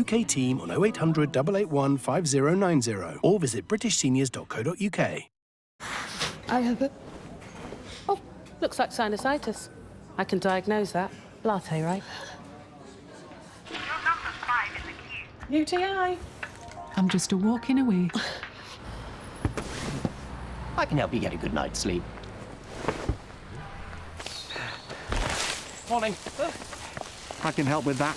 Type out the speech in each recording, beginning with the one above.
UK team on 0800 881 5090 or visit britishseniors.co.uk. I have it. Oh, looks like sinusitis. I can diagnose that. Latte, right? Your number 5 in the queue. UTI. I'm just a walking away. I can help you get a good night's sleep. Morning. I can help with that.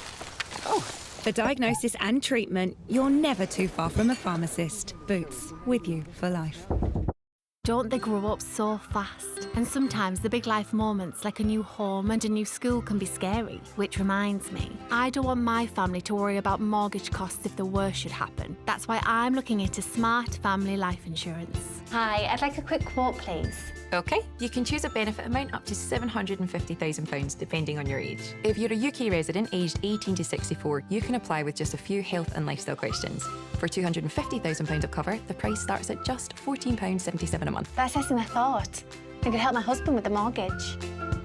For diagnosis and treatment, you're never too far from a pharmacist. Boots, with you for life. Don't they grow up so fast? And sometimes the big life moments like a new home and a new school can be scary. Which reminds me, I don't want my family to worry about mortgage costs if the worst should happen. That's why I'm looking into smart family life insurance. Hi, I'd like a quick quote, please. OK, you can choose a benefit amount up to £750,000 depending on your age. If you're a UK resident aged 18 to 64, you can apply with just a few health and lifestyle questions. For £250,000 of cover, the price starts at just £14.77 a month. That's less than I thought. I could help my husband with the mortgage.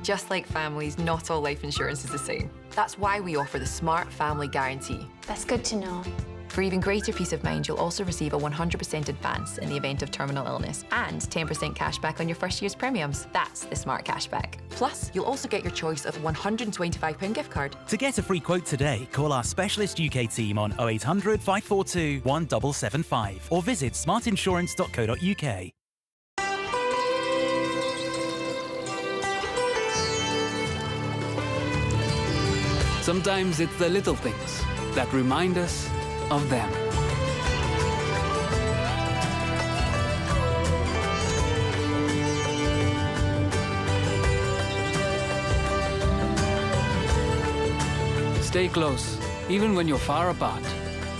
Just like families, not all life insurance is the same. That's why we offer the Smart Family Guarantee. That's good to know. For even greater peace of mind, you'll also receive a 100% advance in the event of terminal illness and 10% cash back on your first year's premiums. That's the Smart Cashback. Plus, you'll also get your choice of a £125 gift card. To get a free quote today, call our specialist UK team on 0800 542 1775 or visit smartinsurance.co.uk. Sometimes it's the little things that remind us of them. Stay close, even when you're far apart.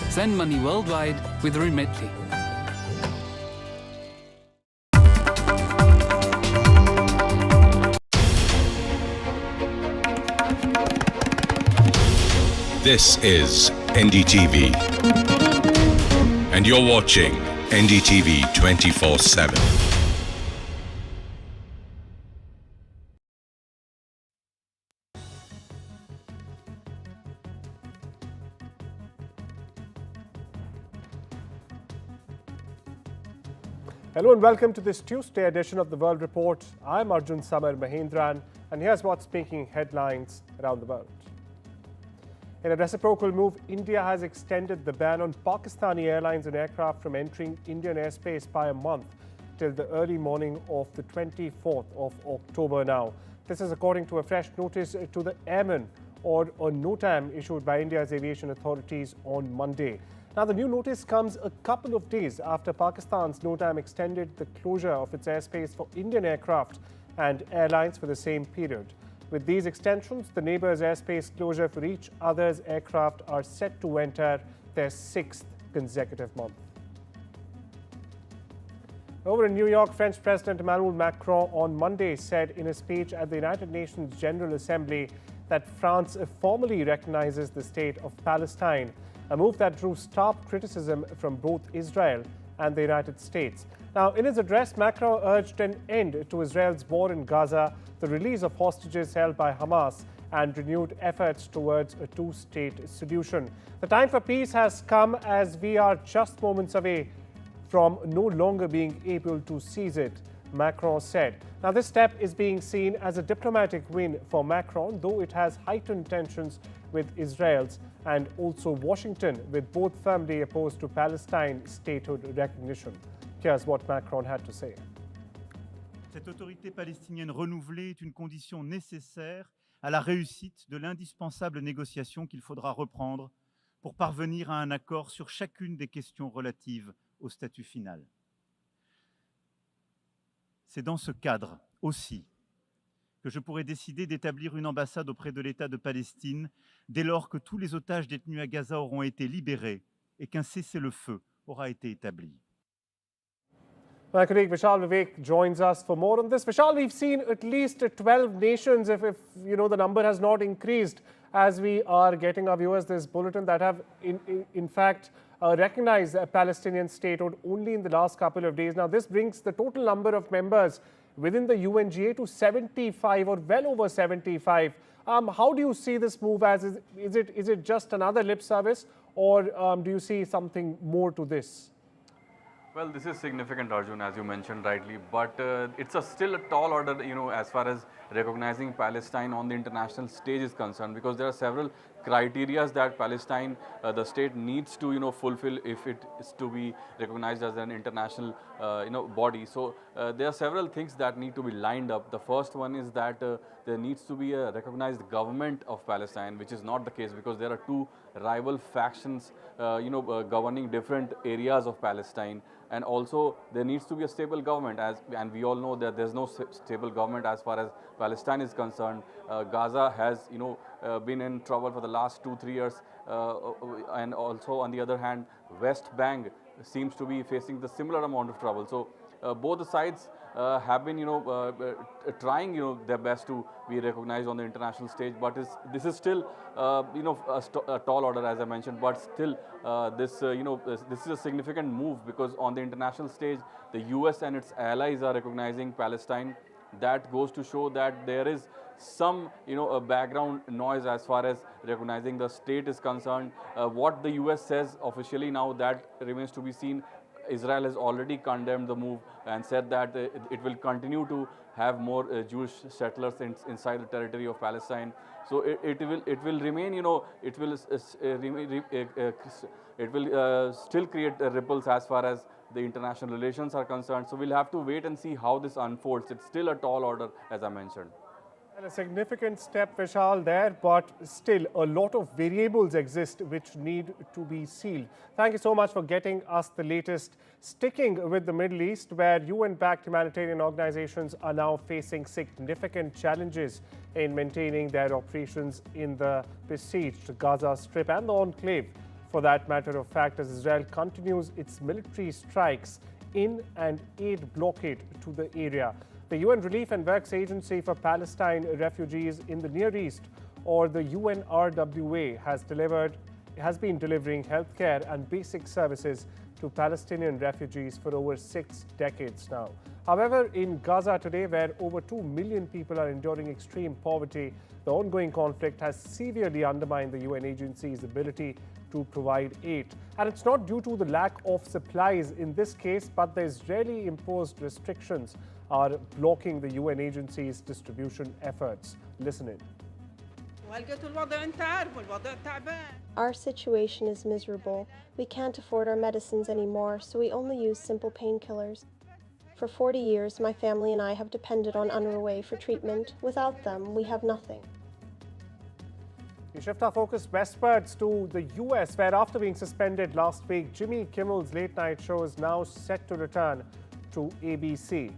Send money worldwide with Remitly. This is NDTV, and you're watching NDTV 24/7. Hello and welcome to this Tuesday edition of the World Report. I'm Arjun, Samar, Mahendran, and here's what's making headlines around the world. In a reciprocal move, India has extended the ban on Pakistani airlines and aircraft from entering Indian airspace by a month till the early morning of the 24th of October now. This is according to a fresh notice to the airmen or a NOTAM issued by India's aviation authorities on Monday. Now, the new notice comes a couple of days after Pakistan's NOTAM extended the closure of its airspace for Indian aircraft and airlines for the same period. With these extensions, the neighbours' airspace closure for each other's aircraft are set to enter their 6th consecutive month. Over in New York, French President Emmanuel Macron on Monday said in a speech at the United Nations General Assembly that France formally recognises the state of Palestine, a move that drew stark criticism from both Israel and the United States. Now, in his address, Macron urged an end to Israel's war in Gaza, the release of hostages held by Hamas, and renewed efforts towards a two-state solution. The time for peace has come as we are just moments away from no longer being able to seize it, Macron said. Now, this step is being seen as a diplomatic win for Macron, though it has heightened tensions with Israel's and also Washington, with both firmly opposed to Palestine statehood recognition. Here's what Macron had to say. Cette autorité palestinienne renouvelée est une condition nécessaire à la réussite de l'indispensable négociation qu'il faudra reprendre pour parvenir à un accord sur chacune des questions relatives au statut final. C'est dans ce cadre aussi que je pourrais décider d'établir une ambassade auprès de l'État de Palestine dès lors que tous les otages détenus à Gaza auront été libérés et qu'un cessez-le-feu aura été établi. My colleague Vishal Vivek joins us for more on this. Vishal, we've seen at least 12 nations, if you know the number has not increased, as we are getting our viewers this bulletin, that have in fact recognized a Palestinian statehood only in the last couple of days. Now, this brings the total number of members within the UNGA to 75 or well over 75. How do you see this move as? Is it just another lip service, or do you see something more to this? Well, this is significant, Arjun, as you mentioned rightly, but it's still a tall order, as far as recognizing Palestine on the international stage is concerned, because there are several criteria that Palestine, the state, needs to, fulfill if it is to be recognized as an international, body. So there are several things that need to be lined up. The first one is that there needs to be a recognized government of Palestine, which is not the case because there are two rival factions, governing different areas of Palestine. And also there needs to be a stable government, and we all know that there's no stable government as far as Palestine is concerned. Gaza has been in trouble for the last 2-3 years, and also on the other hand West Bank seems to be facing the similar amount of trouble. So both the sides have been trying their best to be recognized on the international stage, but this is still a tall order, as I mentioned. But still this is a significant move, because on the international stage the US and its allies are recognizing Palestine. That goes to show that there is some a background noise as far as recognizing the state is concerned. What the US says officially now, that remains to be seen. Israel has already condemned the move and said that it will continue to have more Jewish settlers inside the territory of Palestine. So it will remain, it will still create ripples as far as the international relations are concerned. So we'll have to wait and see how this unfolds. It's still a tall order, as I mentioned. And a significant step, Vishal, there, but still a lot of variables exist which need to be sealed. Thank you so much for getting us the latest. Sticking with the Middle East, where UN-backed humanitarian organizations are now facing significant challenges in maintaining their operations in the besieged Gaza Strip and the Enclave, for that matter of fact, as Israel continues its military strikes in and aid blockade to the area. The UN Relief and Works Agency for Palestine Refugees in the Near East, or the UNRWA, has been delivering healthcare and basic services to Palestinian refugees for over 6 decades now. However, in Gaza today, where over 2 million people are enduring extreme poverty, the ongoing conflict has severely undermined the UN agency's ability to provide aid. And it's not due to the lack of supplies in this case, but the Israeli imposed restrictions are blocking the UN agency's distribution efforts. Listen in. Our situation is miserable. We can't afford our medicines anymore, so we only use simple painkillers. For 40 years, my family and I have depended on UNRWA for treatment. Without them, we have nothing. We shift our focus westwards to the US, where after being suspended last week, Jimmy Kimmel's late night show is now set to return to ABC.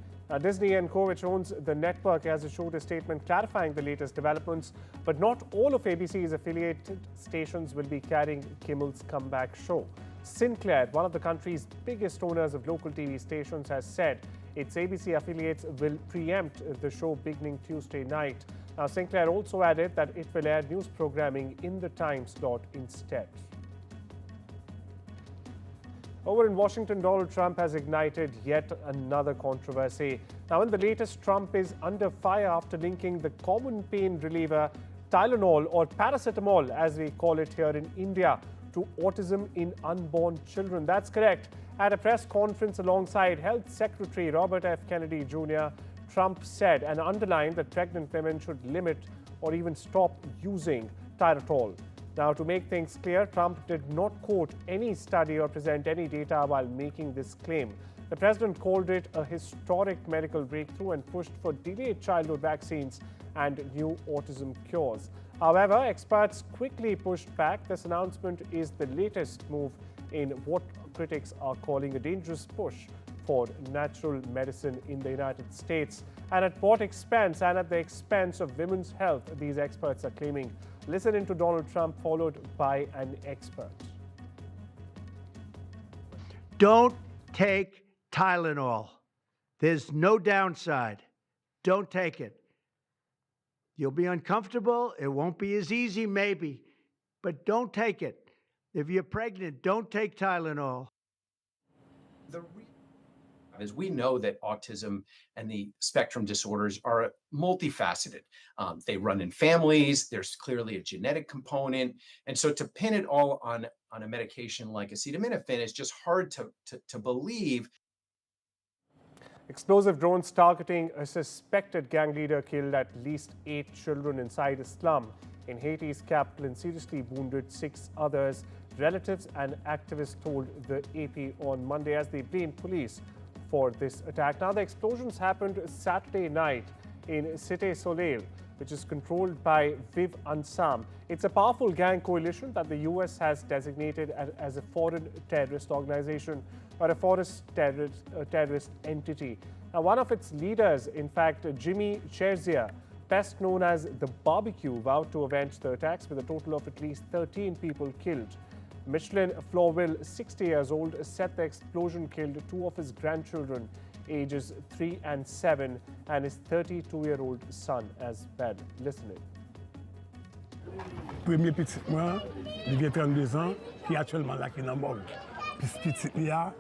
Disney & Co., which owns the network, has issued a statement clarifying the latest developments, but not all of ABC's affiliated stations will be carrying Kimmel's comeback show. Sinclair, one of the country's biggest owners of local TV stations, has said its ABC affiliates will preempt the show beginning Tuesday night. Now, Sinclair also added that it will air news programming in the time slot instead. Over in Washington, Donald Trump has ignited yet another controversy. Now, in the latest, Trump is under fire after linking the common pain reliever Tylenol, or paracetamol as we call it here in India, to autism in unborn children. That's correct. At a press conference alongside Health Secretary Robert F. Kennedy Jr., Trump said and underlined that pregnant women should limit or even stop using Tylenol. Now, to make things clear, Trump did not quote any study or present any data while making this claim. The president called it a historic medical breakthrough and pushed for delayed childhood vaccines and new autism cures. However, experts quickly pushed back. This announcement is the latest move in what critics are calling a dangerous push for natural medicine in the United States. And at what expense? And at the expense of women's health, these experts are claiming. Listen in to Donald Trump, followed by an expert. Don't take Tylenol. There's no downside. Don't take it. You'll be uncomfortable. It won't be as easy, maybe, but don't take it. If you're pregnant, don't take Tylenol. As we know that autism and the spectrum disorders are multifaceted. They run in families. There's clearly a genetic component. And so to pin it all on on a medication like acetaminophen is just hard to believe. Explosive drones targeting a suspected gang leader killed at least 8 children inside a slum in Haiti's capital and seriously wounded 6 others. Relatives and activists told the AP on Monday as they blamed police for this attack. Now, the explosions happened Saturday night in Cité Soleil, which is controlled by Viv Ansam. It's a powerful gang coalition that the US has designated as a foreign terrorist organization or a terrorist entity. Now, one of its leaders, in fact, Jimmy Cherzier, best known as the Barbecue, vowed to avenge the attacks with a total of at least 13 people killed. Michelin Florville, 60 years old, said the explosion killed 2 of his grandchildren, ages 3 and 7, and his 32-year-old son as well. Listen in. Premier petit moi, il vient 32 ans, qui actuellement là qui est dans mort. Puis petit il a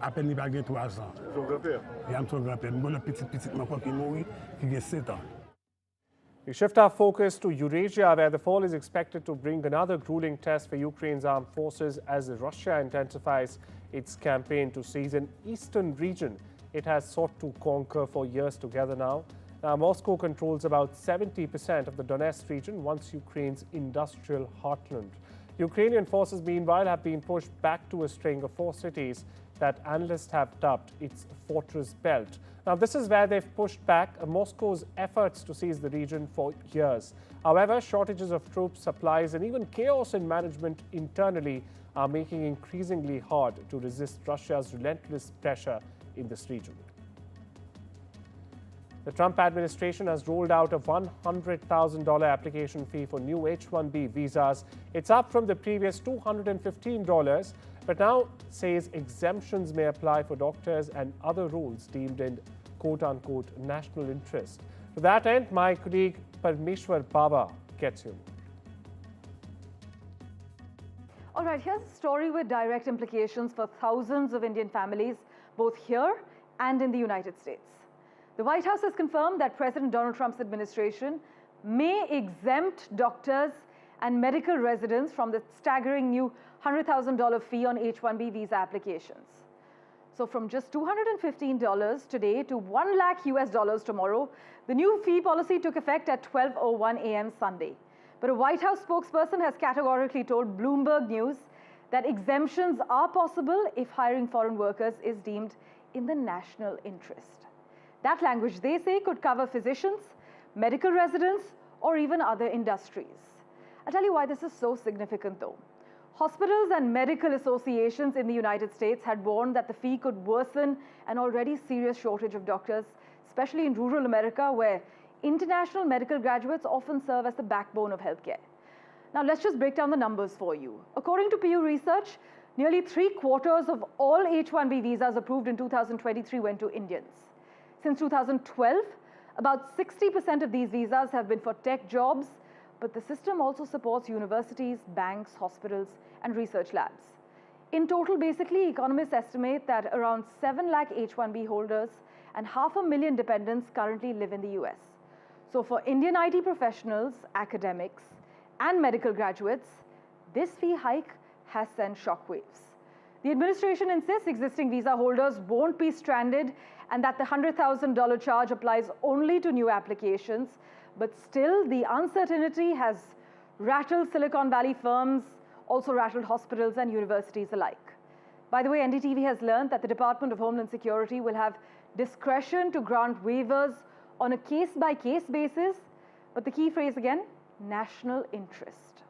à peine il va 3 ans. Son grand-père. Il a son grand-père. Mon petit moi qui mort, qui a 7 ans. We shift our focus to Eurasia, where the fall is expected to bring another grueling test for Ukraine's armed forces as Russia intensifies its campaign to seize an eastern region it has sought to conquer for years together now. Now, Moscow controls about 70% of the Donetsk region, once Ukraine's industrial heartland. Ukrainian forces, meanwhile, have been pushed back to a string of 4 cities that analysts have dubbed its fortress belt. Now, this is where they've pushed back Moscow's efforts to seize the region for years. However, shortages of troops, supplies, and even chaos in management internally are making it increasingly hard to resist Russia's relentless pressure in this region. The Trump administration has rolled out a $100,000 application fee for new H-1B visas. It's up from the previous $215, but now says exemptions may apply for doctors and other roles deemed in quote-unquote national interest. To that end, my colleague Parmeshwar Baba gets you. All right, here's a story with direct implications for thousands of Indian families, both here and in the United States. The White House has confirmed that President Donald Trump's administration may exempt doctors and medical residents from the staggering new $100,000 fee on H-1B visa applications. So from just $215 today to $1 lakh US tomorrow, the new fee policy took effect at 12:01 a.m. Sunday. But a White House spokesperson has categorically told Bloomberg News that exemptions are possible if hiring foreign workers is deemed in the national interest. That language, they say, could cover physicians, medical residents, or even other industries. I'll tell you why this is so significant, though. Hospitals and medical associations in the United States had warned that the fee could worsen an already serious shortage of doctors, especially in rural America, where international medical graduates often serve as the backbone of healthcare. Now, let's just break down the numbers for you. According to Pew Research, nearly 3/4 of all H-1B visas approved in 2023 went to Indians. Since 2012, about 60% of these visas have been for tech jobs, but the system also supports universities, banks, hospitals, and research labs. In total, basically, economists estimate that around 7 lakh H-1B holders and 500,000 dependents currently live in the US. So for Indian IT professionals, academics, and medical graduates, this fee hike has sent shockwaves. The administration insists existing visa holders won't be stranded and that the $100,000 charge applies only to new applications, but still the uncertainty has rattled Silicon Valley firms, also rattled hospitals and universities alike. By the way, NDTV has learned that the Department of Homeland Security will have discretion to grant waivers on a case-by-case basis, but the key phrase again, national interest.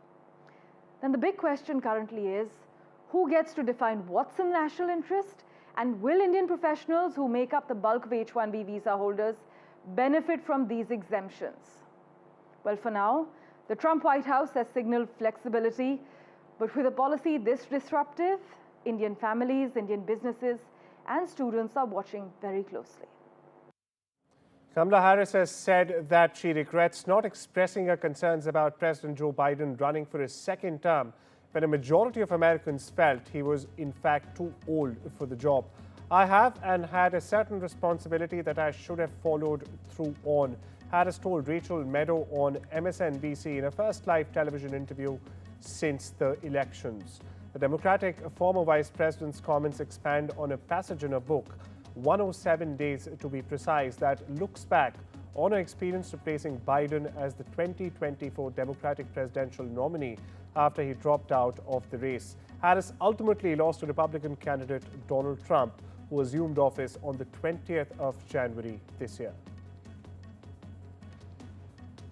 Then the big question currently is, who gets to define what's in national interest, and will Indian professionals who make up the bulk of H-1B visa holders benefit from these exemptions? Well, for now, the Trump White House has signaled flexibility, but with a policy this disruptive, Indian families, Indian businesses, and students are watching very closely. Kamala Harris has said that she regrets not expressing her concerns about President Joe Biden running for his second term, when a majority of Americans felt he was in fact too old for the job. I have and had a certain responsibility that I should have followed through on, Harris told Rachel Maddow on MSNBC in her first live television interview since the elections. The Democratic former vice president's comments expand on a passage in her book, 107 Days to be precise, that looks back on her experience replacing Biden as the 2024 Democratic presidential nominee after he dropped out of the race. Harris ultimately lost to Republican candidate Donald Trump, who assumed office on the 20th of January this year.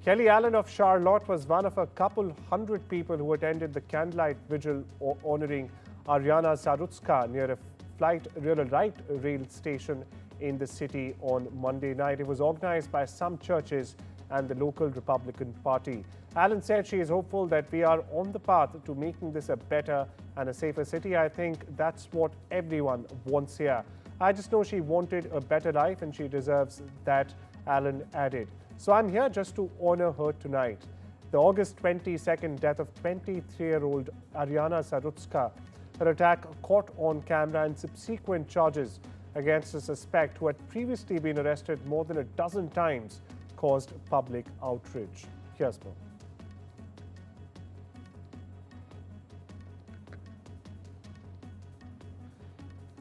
Kelly Allen of Charlotte was one of a couple hundred people who attended the candlelight vigil honoring Ariana Zarutska near a flight light rail station in the city on Monday night. It was organized by some churches and the local Republican Party. Allen said she is hopeful that we are on the path to making this a better and a safer city. I think that's what everyone wants here. I just know she wanted a better life and she deserves that, Allen added. So I'm here just to honor her tonight. The August 22nd death of 23-year-old Ariana Zarutska, her attack caught on camera, and subsequent charges against a suspect who had previously been arrested more than a dozen times caused public outrage. Here's more.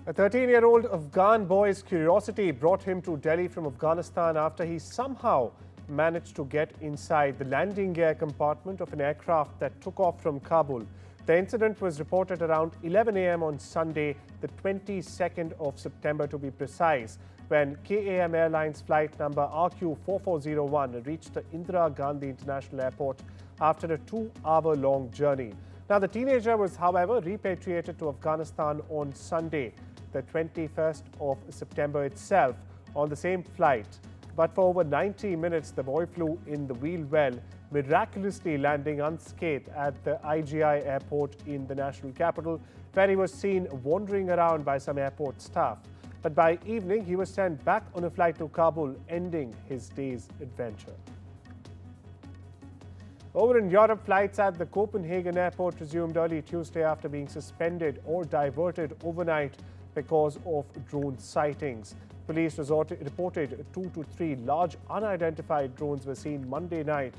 A 13-year-old Afghan boy's curiosity brought him to Delhi from Afghanistan after he somehow managed to get inside the landing gear compartment of an aircraft that took off from Kabul. The incident was reported around 11 a.m. on Sunday, the 22nd of September to be precise, when KAM Airlines flight number RQ4401 reached the Indira Gandhi International Airport after a 2-hour-long journey. Now, the teenager was, however, repatriated to Afghanistan on Sunday, the 21st of September itself, on the same flight. But for over 90 minutes, the boy flew in the wheel well, miraculously landing unscathed at the IGI airport in the national capital, where he was seen wandering around by some airport staff. But by evening, he was sent back on a flight to Kabul, ending his day's adventure. Over in Europe, flights at the Copenhagen airport resumed early Tuesday after being suspended or diverted overnight because of drone sightings. Police reported 2 to 3 large unidentified drones were seen Monday night,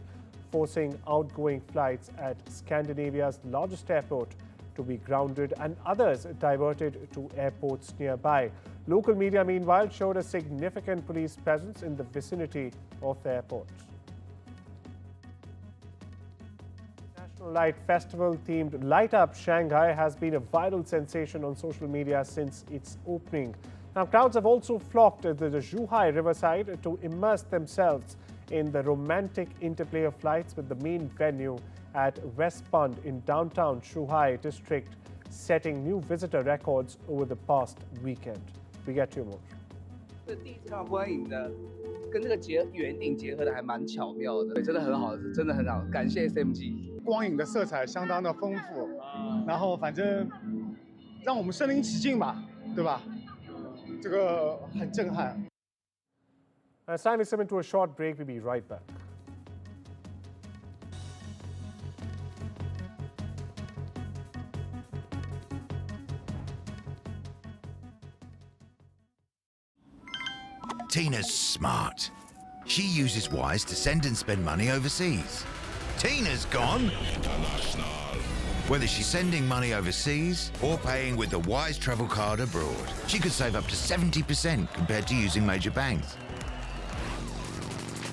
forcing outgoing flights at Scandinavia's largest airport to be grounded and others diverted to airports nearby. Local media, meanwhile, showed a significant police presence in the vicinity of the airport. National Light Festival themed Light Up Shanghai has been a viral sensation on social media since its opening. Now, crowds have also flocked to the Zhuhai riverside to immerse themselves in the romantic interplay of lights, with the main venue at West Pond in downtown Zhuhai district setting new visitor records over the past weekend. We get you more. 这第一次看观影的，跟这个圆顶结合的还蛮巧妙的，真的很好，真的很好，感谢 SMG。光影的色彩相当的丰富，然后反正让我们身临其境吧，对吧？这个很震撼。It's time we step into a short break. We'll be right back. Tina's smart. She uses Wise to send and spend money overseas. Tina's gone. Whether she's sending money overseas or paying with the Wise travel card abroad, she could save up to 70% compared to using major banks.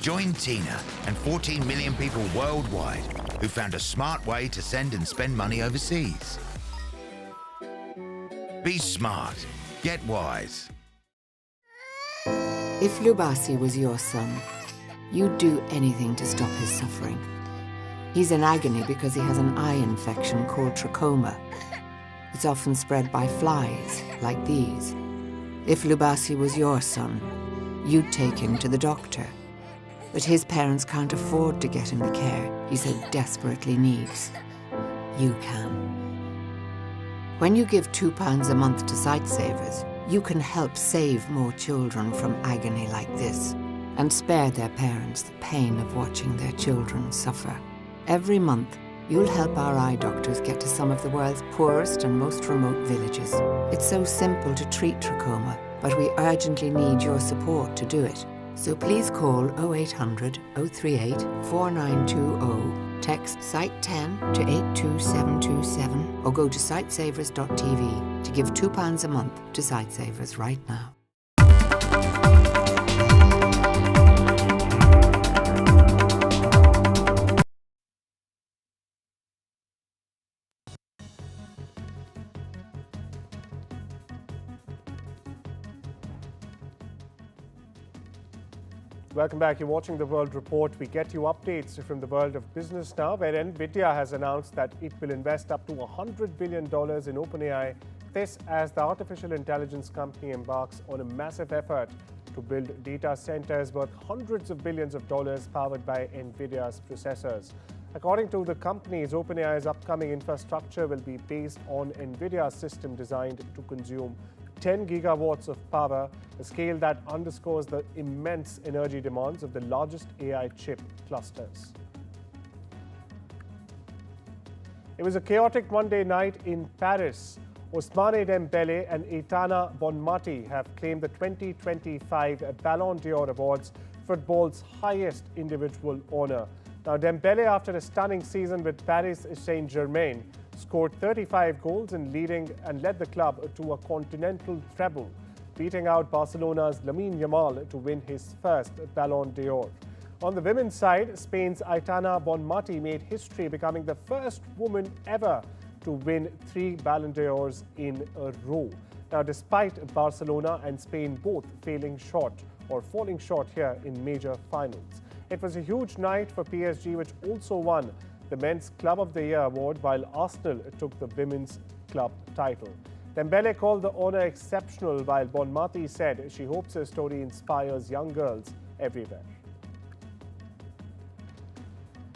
Join Tina and 14 million people worldwide who found a smart way to send and spend money overseas. Be smart. Get Wise. If Lubasi was your son, you'd do anything to stop his suffering. He's in agony because he has an eye infection called trachoma. It's often spread by flies, like these. If Lubasi was your son, you'd take him to the doctor. But his parents can't afford to get him the care he so desperately needs. You can. When you give £2 a month to Sightsavers, you can help save more children from agony like this and spare their parents the pain of watching their children suffer. Every month, you'll help our eye doctors get to some of the world's poorest and most remote villages. It's so simple to treat trachoma, but we urgently need your support to do it. So please call 0800 038 4920 Text Site10 to 82727 or go to sitesavers.tv to give £2 a month to Sitesavers right now. Welcome back. You're watching The World Report. We get you updates from the world of business now, where Nvidia has announced that it will invest up to $100 billion in OpenAI. This as the artificial intelligence company embarks on a massive effort to build data centers worth hundreds of billions of dollars powered by Nvidia's processors. According to the companies, OpenAI's upcoming infrastructure will be based on Nvidia's system designed to consume 10 gigawatts of power, a scale that underscores the immense energy demands of the largest AI chip clusters. It was a chaotic Monday night in Paris. Ousmane Dembele and Aitana Bonmati have claimed the 2025 Ballon d'Or awards, football's highest individual honor. Now, Dembele, after a stunning season with Paris Saint-Germain, scored 35 goals and led the club to a continental treble, beating out Barcelona's Lamine Yamal to win his first Ballon d'Or. On the women's side, Spain's Aitana Bonmati made history, becoming the first woman ever to win 3 Ballon d'Ors in a row. Now, despite Barcelona and Spain both falling short here in major finals. It was a huge night for PSG, which also won the Men's Club of the Year award, while Arsenal took the Women's Club title. Dembele called the honour exceptional, while Bonmati said she hopes her story inspires young girls everywhere.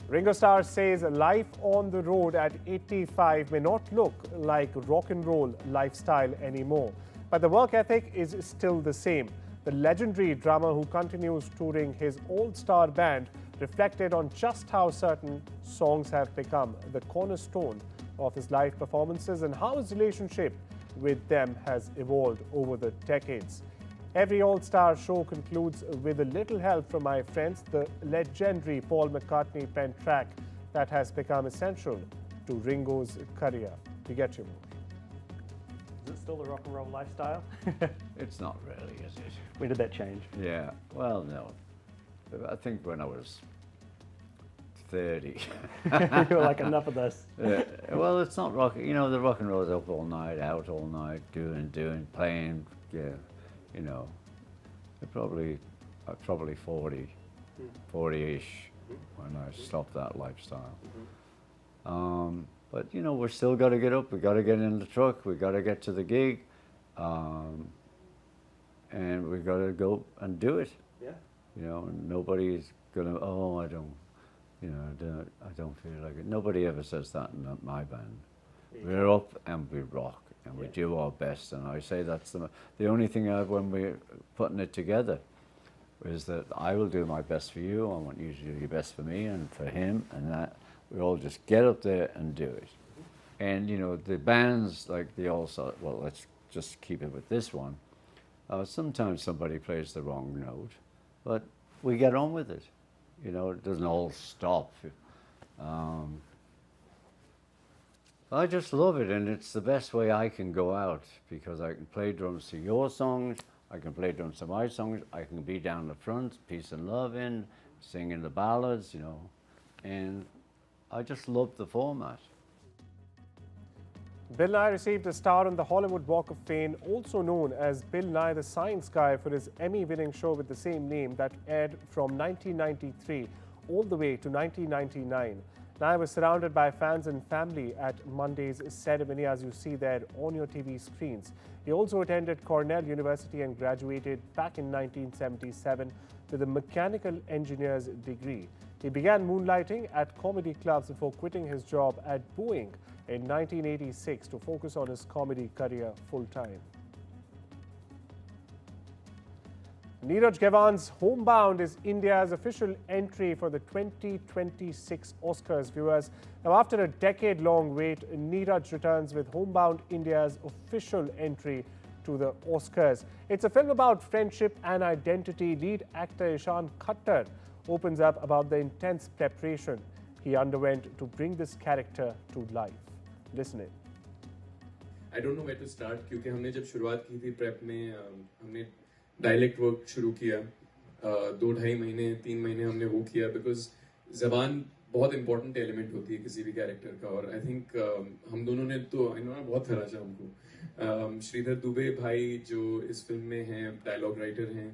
Ringo Starr says life on the road at 85 may not look like rock and roll lifestyle anymore, but the work ethic is still the same. The legendary drummer, who continues touring his all-star band, reflected on just how certain songs have become the cornerstone of his live performances and how his relationship with them has evolved over the decades. Every all-star show concludes with a little help from my friends, the legendary Paul McCartney penned track that has become essential to Ringo's career. We get you more. Is it still the rock and roll lifestyle? It's not really, is it? When did that change? Yeah, well, no. I think when I was 30. You were like, enough of this. Well, it's not rock. You know, the rock and roll's up all night, out all night, doing, playing. Yeah, you know. Probably 40, 40-ish when I stopped that lifestyle. But you know, we're still got to get up. We got to get in the truck. We got to get to the gig, and we got to go and do it. Yeah. You know, nobody's gonna. Oh, I don't. You know, I don't feel like it. Nobody ever says that in my band. We're up and we rock and we do our best. And I say that's the only thing when we're putting it together is that I will do my best for you. I want you to do your best for me and for him, and that we all just get up there and do it. And you know, the bands like they all say, well, let's just keep it with this one. Sometimes somebody plays the wrong note, but we get on with it. You know, it doesn't all stop. I just love it, and it's the best way I can go out because I can play drums to your songs, I can play drums to my songs, I can be down the front, peace and love in, singing the ballads, you know, and I just love the format. Bill Nye received a star on the Hollywood Walk of Fame, also known as Bill Nye the Science Guy, for his Emmy-winning show with the same name that aired from 1993 all the way to 1999. Nye was surrounded by fans and family at Monday's ceremony, as you see there on your TV screens. He also attended Cornell University and graduated back in 1977 with a mechanical engineer's degree. He began moonlighting at comedy clubs before quitting his job at Boeing in 1986 to focus on his comedy career full-time. Neeraj Gavan's Homebound is India's official entry for the 2026 Oscars, viewers. Now, after a decade-long wait, Neeraj returns with Homebound, India's official entry to the Oscars. It's a film about friendship and identity. Lead actor Ishan Khattar opens up about the intense preparation he underwent to bring this character to life. Listen in. I don't know where to start क्योंकि हमने जब शुरुआत की थी prep में हमने dialect work शुरू किया 2-2.5 महीने 3 महीने हमने वो किया बिकॉज ज़बान बहुत इंपॉर्टेंट एलिमेंट होती है किसी भी कैरेक्टर का और आई थिंक हम दोनों ने तो इन्होंने बहुत हराशा हमको श्रीधर दुबे भाई जो इस फिल्म में हैं डायलॉग राइटर हैं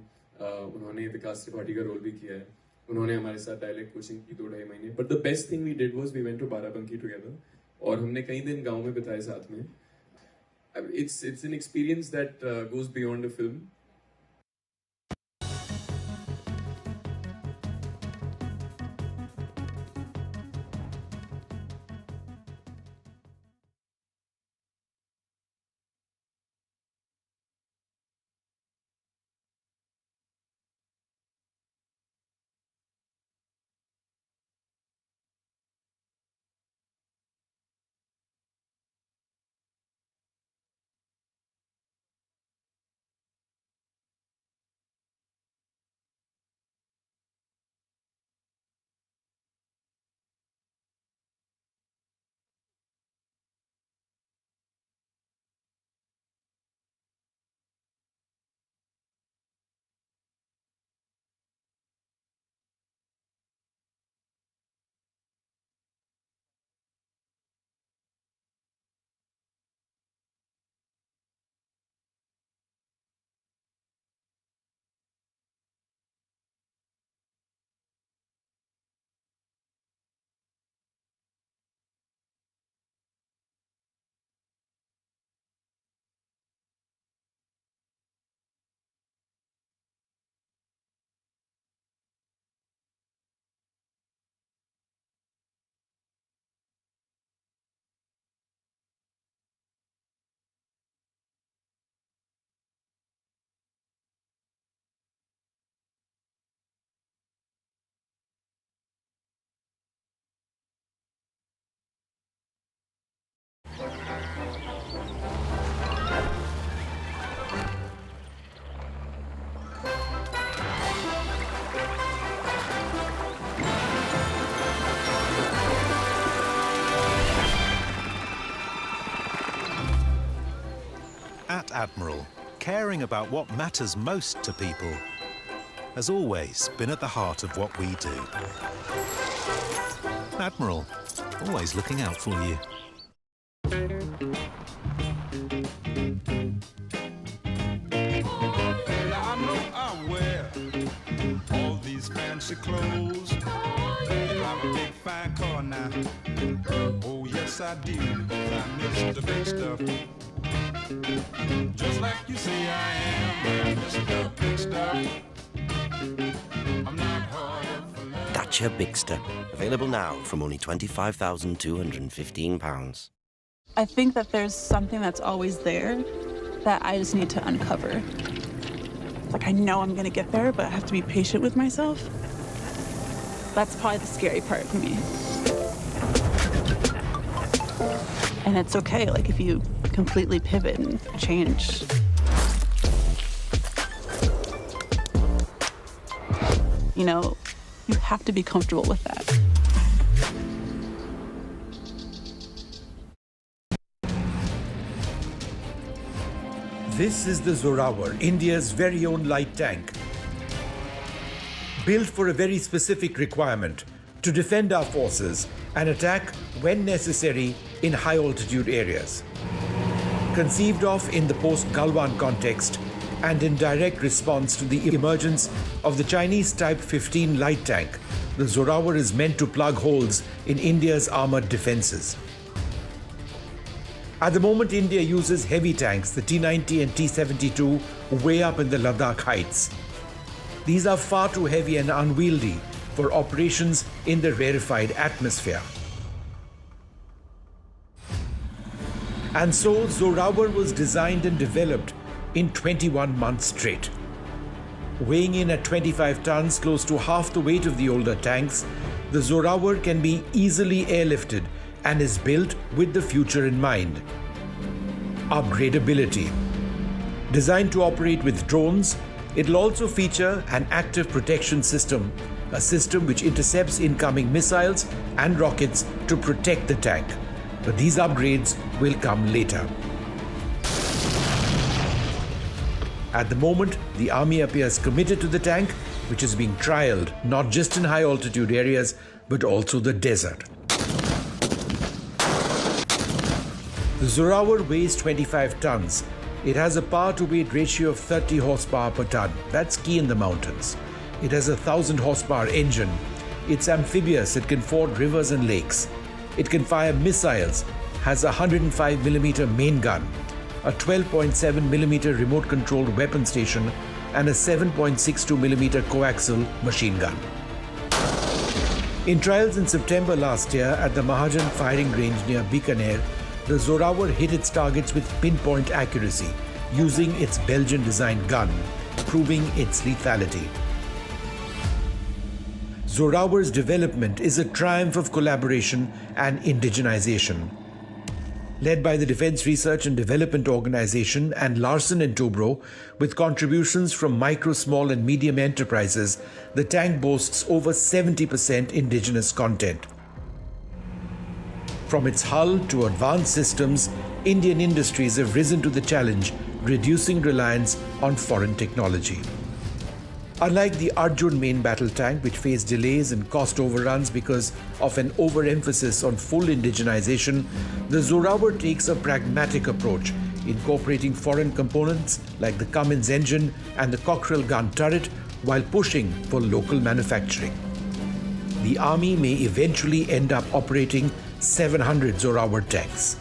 उन्होंने विकास त्रिपाठी का रोल भी किया है उन्होंने हमारे साथ डायलेक्ट कोचिंग की 2-2.5 महीने but the best thing we did was we went to Barabanki together और हमने कई दिन गाँव में बिताए साथ में It's an experience that goes beyond a film. At Admiral, caring about what matters most to people has always been at the heart of what we do. Admiral, always looking out for you. I know I'm wear all these fancy clothes. And I'm a big fine car now. Oh yes I do. I miss the big stuff. Just like you say I am, but I miss the big stuff. I'm not hard for love. Dacia Bigster, available now from only £25,215. I think that there's something that's always there that I just need to uncover. Like I know I'm gonna get there, but I have to be patient with myself. That's probably the scary part for me. And it's okay, like if you completely pivot and change. You know, you have to be comfortable with that. This is the Zorawar, India's very own light tank. Built for a very specific requirement, to defend our forces and attack when necessary in high altitude areas. Conceived of in the post-Galwan context and in direct response to the emergence of the Chinese Type 15 light tank, the Zorawar is meant to plug holes in India's armored defenses. At the moment, India uses heavy tanks, the T-90 and T-72, way up in the Ladakh heights. These are far too heavy and unwieldy for operations in the rarefied atmosphere. And so, Zorawar was designed and developed in 21 months straight. Weighing in at 25 tons, close to half the weight of the older tanks, the Zorawar can be easily airlifted and is built with the future in mind. Upgradability. Designed to operate with drones, it'll also feature an active protection system a system which intercepts incoming missiles and rockets to protect the tank. But these upgrades will come later. At the moment, the army appears committed to the tank, which is being trialled not just in high altitude areas, but also the desert. The Zorawar weighs 25 tons. It has a power-to-weight ratio of 30 horsepower per ton. That's key in the mountains. It has a 1,000 horsepower engine. It's amphibious. It can ford rivers and lakes. It can fire missiles, has a 105mm main gun, a 12.7mm remote-controlled weapon station, and a 7.62mm coaxial machine gun. In trials in September last year at the Mahendran firing range near Bikaner, the Zorawar hit its targets with pinpoint accuracy, using its Belgian-designed gun, proving its lethality. Zorawar's development is a triumph of collaboration and indigenization. Led by the Defense Research and Development Organization and Larsen & Toubro, with contributions from micro, small and medium enterprises, the tank boasts over 70% indigenous content. From its hull to advanced systems, Indian industries have risen to the challenge, reducing reliance on foreign technology. Unlike the Arjun main battle tank, which faced delays and cost overruns because of an overemphasis on full indigenization, the Zorawar takes a pragmatic approach, incorporating foreign components like the Cummins engine and the Cockerel gun turret while pushing for local manufacturing. The army may eventually end up operating 700 Zorawar tanks.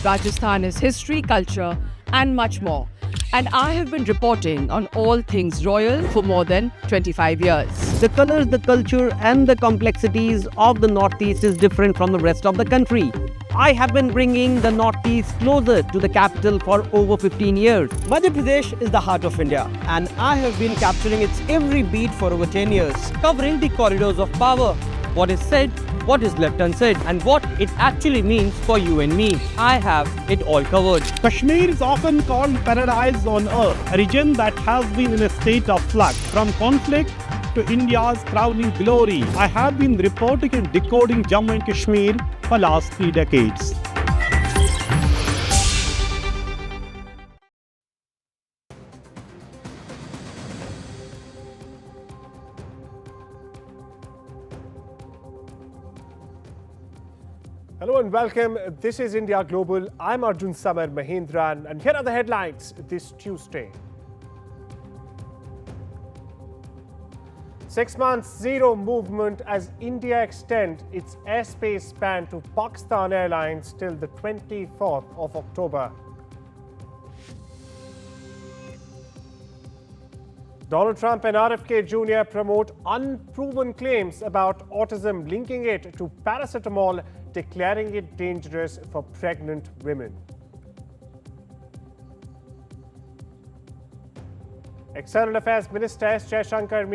Rajasthan is history, culture, and much more. And I have been reporting on all things royal for more than 25 years. The colors, the culture, and the complexities of the Northeast is different from the rest of the country. I have been bringing the Northeast closer to the capital for over 15 years. Madhya Pradesh is the heart of India, and I have been capturing its every beat for over 10 years, covering the corridors of power. What is said, what is left unsaid, and what it actually means for you and me. I have it all covered. Kashmir is often called paradise on earth, a region that has been in a state of flux from conflict to India's crowning glory. I have been reporting and decoding Jammu and Kashmir for last 3 decades. Hello and welcome. This is India Global. I'm Arjun, Samar, Mahendran, and here are the headlines this Tuesday. 6 months, zero movement as India extends its airspace ban to Pakistan Airlines till the 24th of October. Donald Trump and RFK Jr. promote unproven claims about autism, linking it to paracetamol, declaring it dangerous for pregnant women. External Affairs Minister S. Jaishankar